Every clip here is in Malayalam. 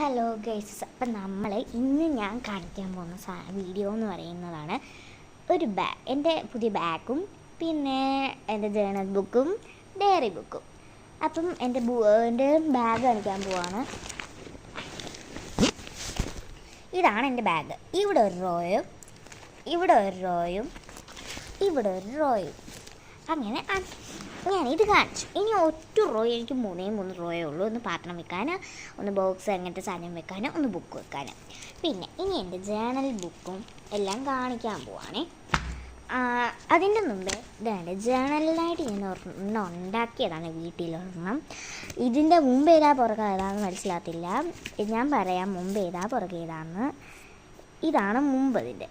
ഹലോ ഗൈസ്, അപ്പം നമ്മൾ ഇന്ന് ഞാൻ കാണിക്കാൻ പോകുന്ന വീഡിയോ എന്ന് പറയുന്നതാണ് എൻ്റെ പുതിയ ബാഗും പിന്നെ എൻ്റെ ജേണൽ ബുക്കും ഡയറി ബുക്കും. അപ്പം എൻ്റെ ബാഗ് കാണിക്കാൻ പോവാണ്. ഇതാണ് എൻ്റെ ബാഗ്. ഇവിടെ ഒരു റോയും ഇവിടെ ഒരു റോയും ഇവിടെ ഒരു റോയും അങ്ങനെ ഞാനിത് കാണിച്ചു. ഇനി ഒറ്റ റോ എനിക്ക് മൂന്ന് റോയേ ഉള്ളൂ. ഒന്ന് പാത്രം വെക്കാൻ, ഒന്ന് ബോക്സ് അങ്ങനത്തെ സാധനം വെക്കാൻ, ഒന്ന് ബുക്ക് വെക്കാൻ. പിന്നെ ഇനി എൻ്റെ ജേണൽ ബുക്കും എല്ലാം കാണിക്കാൻ പോവാണേ. അതിൻ്റെ മുമ്പേ ഇതാണ് ജേണലിനായിട്ട് ഞാൻ ഉണ്ടാക്കിയതാണ് വീട്ടിലൊരെണ്ണം. ഇതിൻ്റെ മുമ്പ് ഏതാ പുറകെ ഏതാണെന്ന് മനസ്സിലാകത്തില്ല. ഞാൻ പറയാം മുമ്പ് ഏതാ പുറകെ ഏതാണെന്ന്. ഇതാണ് മുമ്പ് ഇതിൻ്റെ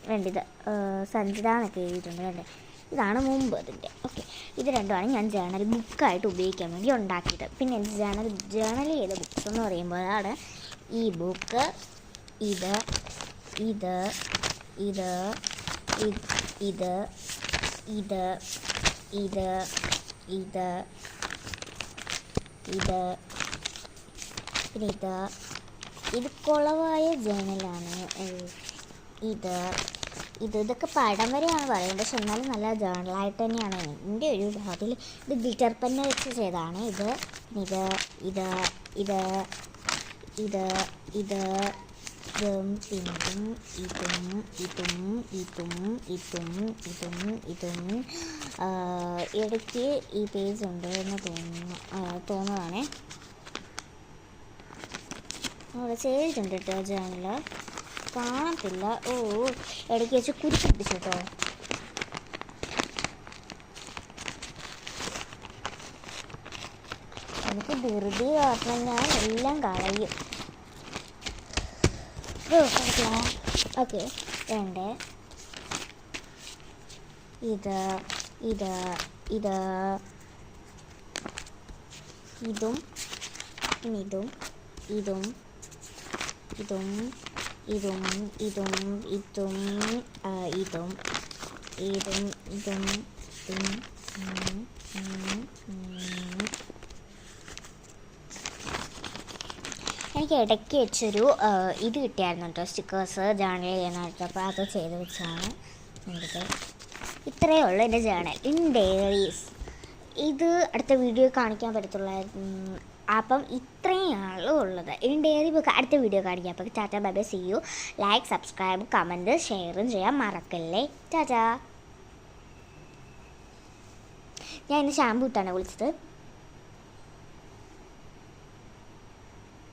വേണ്ടിയത്. സഞ്ജിത എന്നൊക്കെ എഴുതിയിട്ടുണ്ട് കണ്ടേ. ഇതാണ് മുമ്പ് അതിൻ്റെ. ഓക്കെ, ഇത് രണ്ടുമാണ് ഞാൻ ജേണൽ ബുക്കായിട്ട് ഉപയോഗിക്കാൻ വേണ്ടി ഉണ്ടാക്കിയത്. പിന്നെ എൻ്റെ ജേണൽ ചെയ്ത ബുക്സ് എന്ന് പറയുമ്പോഴാണ് ഈ ബുക്ക്, ഇത് ഇത് ഇത് ഇത് ഇത് ഇത് ഇത് ഇത് പിന്നെ ഇത് കുളവായ ജേണലാണ്. ഇതൊക്കെ പടം വരെയാണ് പറയുന്നത്, പക്ഷെ എന്നാലും നല്ല ജേണലായിട്ട് തന്നെയാണ് എൻ്റെ ഒരു അതിൽ. ഇത് ഗ്ലിറ്റർ പെന്ന് വെച്ച് ചെയ്തതാണ്. ഇത് ഇത് ഇത് ഇത് ഇത് ഇത് ഇതും പിന്നും ഇതും ഇതും ഇതും ഇതും ഇതും ഇതും ഇടയ്ക്ക് ഈ പേജ് ഉണ്ട് എന്ന് തോന്നുന്നതാണേ. അവിടെ ചെയ്തിട്ടുണ്ട് കേട്ടോ ജേണൽ, കാണത്തില്ല. ഇടയ്ക്ക് വെച്ച് കുരുക്കി പിടിച്ചു കേട്ടോ. എനിക്ക് ധൃതി കാരണം ഞാൻ എല്ലാം കളയും. ഓക്കെ, വേണ്ടേ ഇത് ഇത് ഇത് ഇതും ഇതും ഇതും ഇതും ഇതും ഇതും ഇതും ഇതും ഇതും ഇതും ഇതും എനിക്ക് ഇടയ്ക്ക് വെച്ചൊരു ഇത് കിട്ടിയായിരുന്നു കേട്ടോ, സ്റ്റിക്കേഴ്സ് ജേണൽ ചെയ്യാനായിട്ട്. അപ്പോൾ അത് ചെയ്ത് വെച്ചാണ് എൻ്റെ. ഇത്രയേ ഉള്ളൂ എൻ്റെ ജേണൽ ഇൻ ഡയറീസ്. ഇത് അടുത്ത വീഡിയോ കാണിക്കാൻ പറ്റത്തുള്ളായിരുന്നു. അപ്പം ഇത്രയാണ് ഉള്ളത് ഇൻ ഡയറി ബുക്ക്. അടുത്ത വീഡിയോ കാണിക്കാം. അപ്പോൾ tata, bye bye, see you. Like, subscribe, comment, ഷെയറും ചെയ്യാൻ മറക്കല്ലേ. ടാറ്റ. ഞാൻ ഇന്ന് ഷാമ്പൂ ഇട്ടാണ് വിളിച്ചത്.